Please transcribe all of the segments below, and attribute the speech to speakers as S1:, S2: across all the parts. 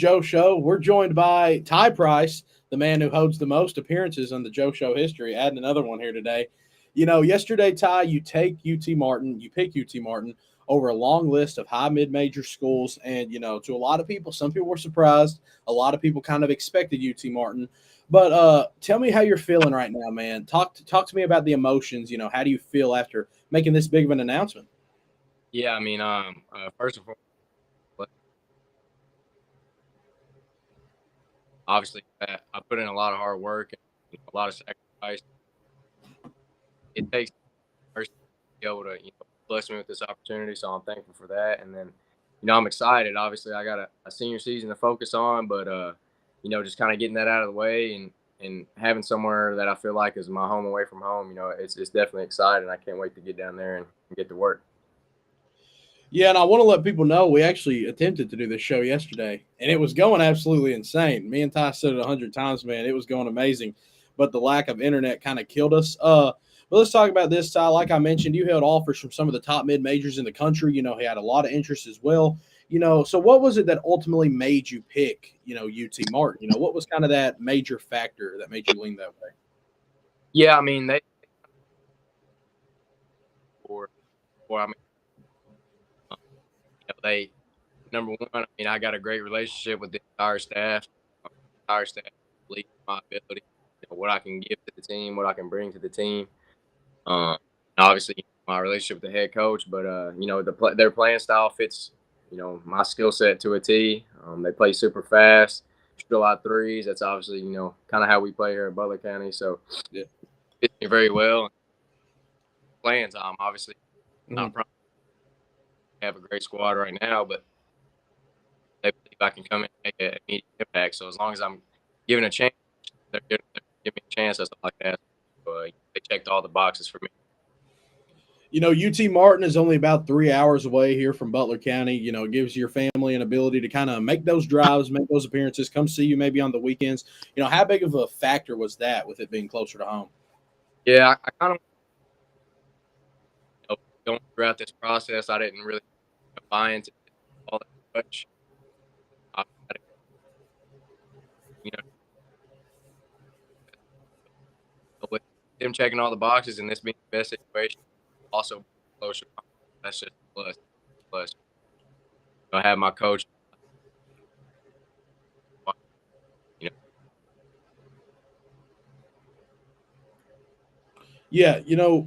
S1: Joe Show. We're joined by Ty Price, the man who holds the most appearances in the Joe Show history, adding another one here today. Yesterday, Ty, you take UT Martin, you pick UT Martin over a long list of high mid-major schools. And, to a lot of people, some people were surprised. A lot of people kind of expected UT Martin. But tell me how you're feeling right now, man. Talk to me about the emotions. How do you feel after making this big of an announcement?
S2: Yeah, I mean, first of all, obviously, I put in a lot of hard work and a lot of sacrifice. It takes person to be able to, bless me with this opportunity, so I'm thankful for that. And then, I'm excited. Obviously, I got a senior season to focus on, but just kind of getting that out of the way and having somewhere that I feel like is my home away from home. It's definitely exciting. I can't wait to get down there and get to work.
S1: Yeah, and I want to let people know we actually attempted to do this show yesterday, and it was going absolutely insane. Me and Ty said it 100 times, man. It was going amazing, but the lack of internet kind of killed us. But let's talk about this, Ty. Like I mentioned, you held offers from some of the top mid majors in the country. He had a lot of interest as well. So what was it that ultimately made you pick, UT Martin? What was kind of that major factor that made you lean that way?
S2: Yeah, I mean, or, I mean, they number one. I mean, I got a great relationship with the entire staff. Entire staff believes in my ability, what I can give to the team, what I can bring to the team. Um, Obviously, my relationship with the head coach, but their playing style fits, my skill set to a T. They play super fast, shoot a lot of threes. That's obviously, kind of how we play here in Butler County. So
S1: Yeah.
S2: it fits me very well. Playing time, obviously, not
S1: Mm-hmm.
S2: probably have a great squad right now, but they believe I can come in and make an immediate impact. So as long as I'm given a chance, they're giving me a chance. That's all I can ask. They checked all the boxes for me.
S1: UT Martin is only about 3 hours away here from Butler County. It gives your family an ability to kind of make those drives, make those appearances, come see you maybe on the weekends. How big of a factor was that with it being closer to home?
S2: Yeah, I kind of going throughout this process. I didn't really buy into all that much. I, you know, with them checking all the boxes and this being the best situation, also closer. That's just a plus. Plus, I have my coach. You know,
S1: Yeah,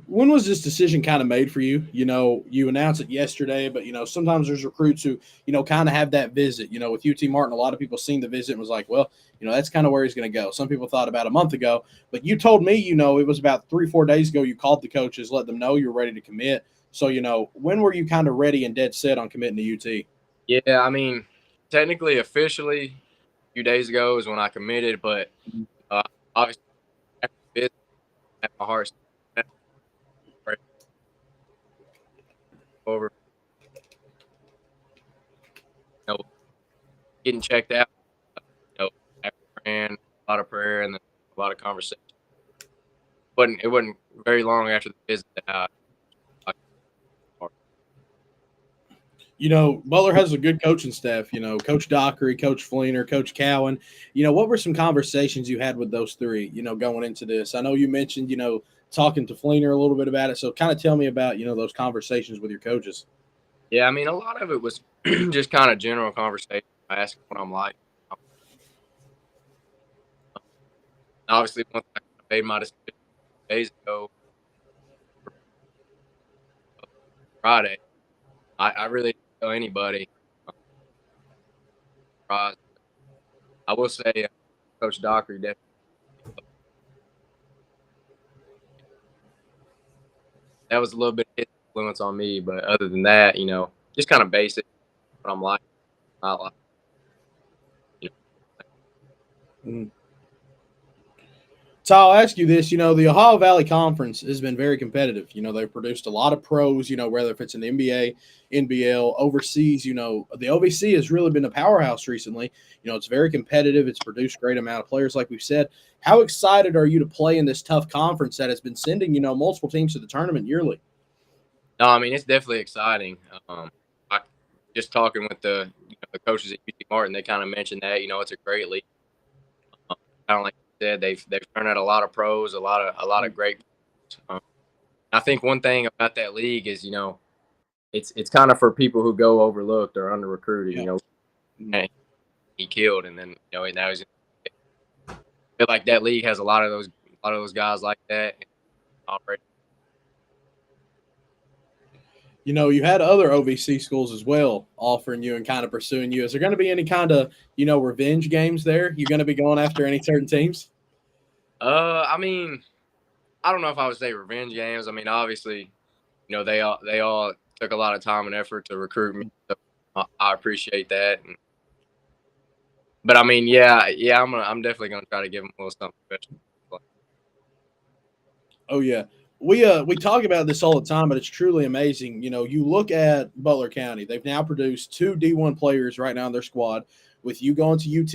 S1: when was this decision kind of made for you? You announced it yesterday, but sometimes there's recruits who, kind of have that visit. With UT Martin, a lot of people seen the visit and was like, well, that's kind of where he's going to go. Some people thought about a month ago, but you told me, it was about 3-4 days ago. You called the coaches, let them know you're ready to commit. So, when were you kind of ready and dead set on committing to UT?
S2: yeah, I mean, technically, officially, a few days ago is when I committed, but uh, obviously, after the visit, at my heart over, you know, getting checked out. After praying, a lot of prayer, and then a lot of conversation. It wasn't very long after the visit that I
S1: Butler has a good coaching staff. Coach Dockery, Coach Fleener, Coach Cowan. What were some conversations you had with those three? Going into this, I know you mentioned talking to Fleener a little bit about it. So, kind of tell me about those conversations with your coaches.
S2: Yeah, I mean, a lot of it was just kind of general conversation. I asked what I'm like. Obviously, once I made my decision days ago, Friday, I really didn't tell anybody. I'm surprised. I will say, Coach Dockery definitely that was a little bit of his influence on me, but other than that, just kind of basic. What I'm like, not like, you
S1: Mhm. So I'll ask you this, the Ohio Valley Conference has been very competitive. They've produced a lot of pros, whether if it's an NBA, NBL, overseas, the OVC has really been a powerhouse recently. It's very competitive. It's produced great amount of players, like we've said. How excited are you to play in this tough conference that has been sending, multiple teams to the tournament yearly?
S2: No, I mean it's definitely exciting. I just talking with the coaches at UT Martin, they kind of mentioned that it's a great league. Kind of like you said, they've turned out a lot of pros, a lot of great. I think one thing about that league is it's kind of for people who go overlooked or under recruited. And he killed, and then now he's. I feel like that league has a lot of those guys like that already.
S1: You had other OVC schools as well offering you and kind of pursuing you. Is there going to be any kind of, revenge games there? You going to be going after any certain teams?
S2: I mean, I don't know if I would say revenge games. I mean, obviously, they all took a lot of time and effort to recruit me. So I appreciate that. But I mean, yeah, I'm definitely gonna try to give them a little something special.
S1: Oh yeah. We talk about this all the time, but it's truly amazing. You look at Butler County; they've now produced 2 D1 players right now in their squad. With you going to UT,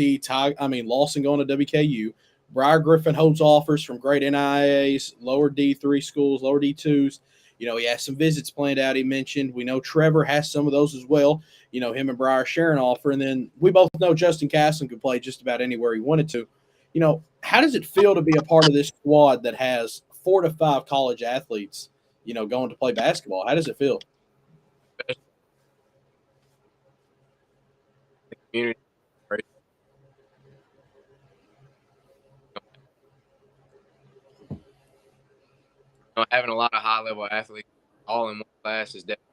S1: Lawson going to WKU, Briar Griffin holds offers from great NIAs, lower D3 schools, lower D2s. He has some visits planned out. He mentioned. We know Trevor has some of those as well. Him and Briar share an offer, and then we both know Justin Casson could play just about anywhere he wanted to. How does it feel to be a part of this squad that has 4 to 5 college athletes, going to play basketball? How does it feel?
S2: The community, right? Having a lot of high-level athletes all in one class is definitely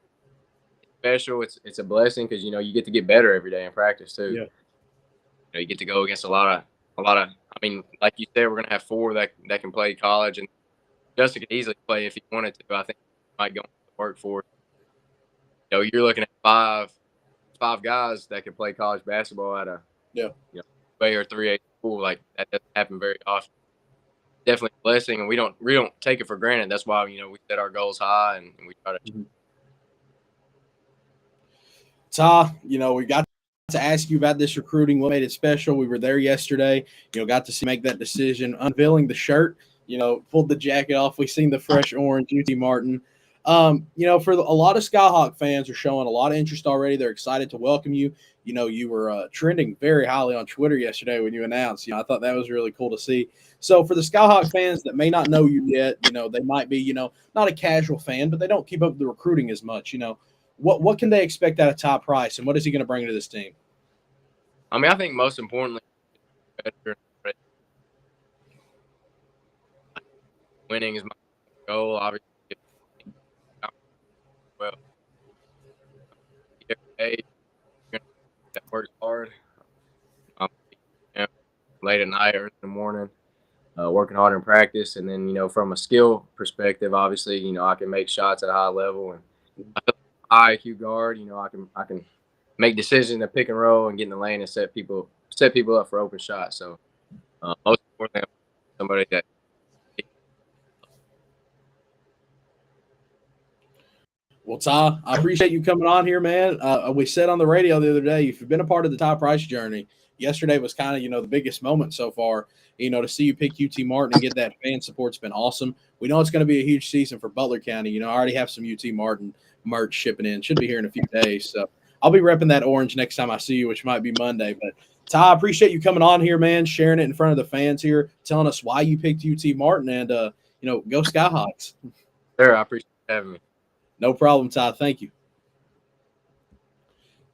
S2: special. It's a blessing because you get to get better every day in practice too.
S1: Yeah.
S2: You get to go against a lot of. I mean, like you said, we're gonna have 4 that can play college, and Justin could easily play if he wanted to. I think he might go to work for it. You're looking at five guys that can play college basketball at a 2A or 3A school. Like that doesn't happen very often. Definitely a blessing, and we don't take it for granted. That's why we set our goals high and we try to.
S1: Ty, we got to ask you about this recruiting. What made it special? We were there yesterday. Got to make that decision, unveiling the shirt. Pulled the jacket off. We seen the fresh orange UT Martin. For a lot of Skyhawk fans are showing a lot of interest already. They're excited to welcome you. You were trending very highly on Twitter yesterday when you announced. I thought that was really cool to see. So for the Skyhawk fans that may not know you yet, they might be, not a casual fan, but they don't keep up with the recruiting as much. What can they expect out of Ty Price, and what is he going to bring to this team?
S2: I mean, I think most importantly, winning is my goal. Obviously, well, every day that works hard. Late at night or in the morning, working hard in practice, and then from a skill perspective, obviously, I can make shots at a high level, and high IQ guard. I can make decisions at pick and roll and get in the lane and set people up for open shots. So most importantly, somebody that.
S1: Well, Ty, I appreciate you coming on here, man. We said on the radio the other day, if you've been a part of the Ty Price journey, yesterday was kind of, the biggest moment so far. To see you pick UT Martin and get that fan support's been awesome. We know it's going to be a huge season for Butler County. I already have some UT Martin merch shipping in. Should be here in a few days. So I'll be repping that orange next time I see you, which might be Monday. But Ty, I appreciate you coming on here, man, sharing it in front of the fans here, telling us why you picked UT Martin, and go Skyhawks.
S2: Sure, I appreciate having me.
S1: No problem, Ty. Thank you.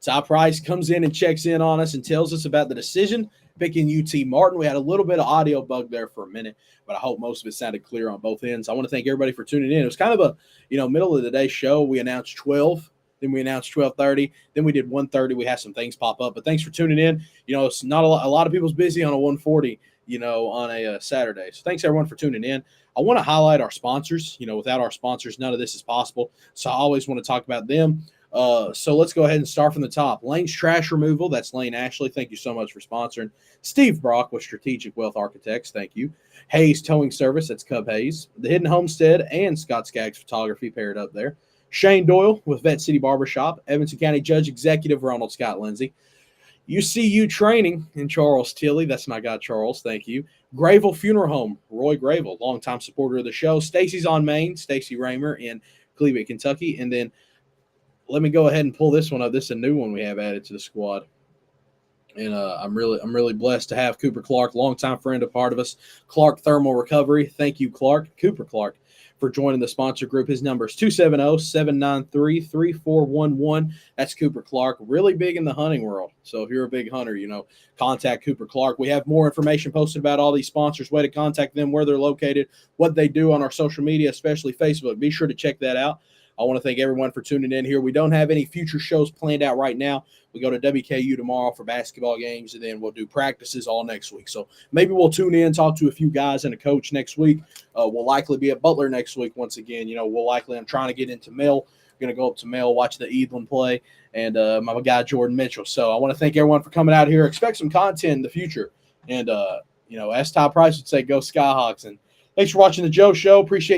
S1: Ty Price comes in and checks in on us and tells us about the decision picking UT Martin. We had a little bit of audio bug there for a minute, but I hope most of it sounded clear on both ends. I want to thank everybody for tuning in. It was kind of a middle of the day show. We announced 12, then we announced 12:30, then we did 1:30. We had some things pop up, but thanks for tuning in. It's not a lot of people's busy on a 1:40, on a Saturday. So thanks everyone for tuning in. I want to highlight our sponsors. Without our sponsors, none of this is possible. So I always want to talk about them. So let's go ahead and start from the top. Lane's Trash Removal. That's Lane Ashley. Thank you so much for sponsoring. Steve Brock with Strategic Wealth Architects. Thank you. Hayes Towing Service. That's Cub Hayes. The Hidden Homestead and Scott Skaggs Photography paired up there. Shane Doyle with Vet City Barbershop. Evanston County Judge Executive Ronald Scott Lindsay. UCU Training in Charles Tilley. That's my guy, Charles. Thank you. Grayville Funeral Home. Roy Grayville, longtime supporter of the show. Stacy's on Main. Stacy Raymer in Cleveland, Kentucky. And then let me go ahead and pull this one up. This is a new one we have added to the squad. And I'm really blessed to have Cooper Clark, longtime friend, a part of us. Clark Thermal Recovery. Thank you, Clark. Cooper Clark, for joining the sponsor group. His number is 270-793-3411. That's Cooper Clark, really big in the hunting world. So if you're a big hunter, contact Cooper Clark. We have more information posted about all these sponsors, way to contact them, where they're located, what they do on our social media, especially Facebook. Be sure to check that out. I want to thank everyone for tuning in here. We don't have any future shows planned out right now. We go to WKU tomorrow for basketball games, and then we'll do practices all next week. So maybe we'll tune in, talk to a few guys and a coach next week. We'll likely be at Butler next week once again. I'm trying to get into Mel. Going to go up to Mel, watch the Evelyn play, and my guy Jordan Mitchell. So I want to thank everyone for coming out here. Expect some content in the future. And, as Ty Price would say, go Skyhawks. And thanks for watching the Joe Show. Appreciate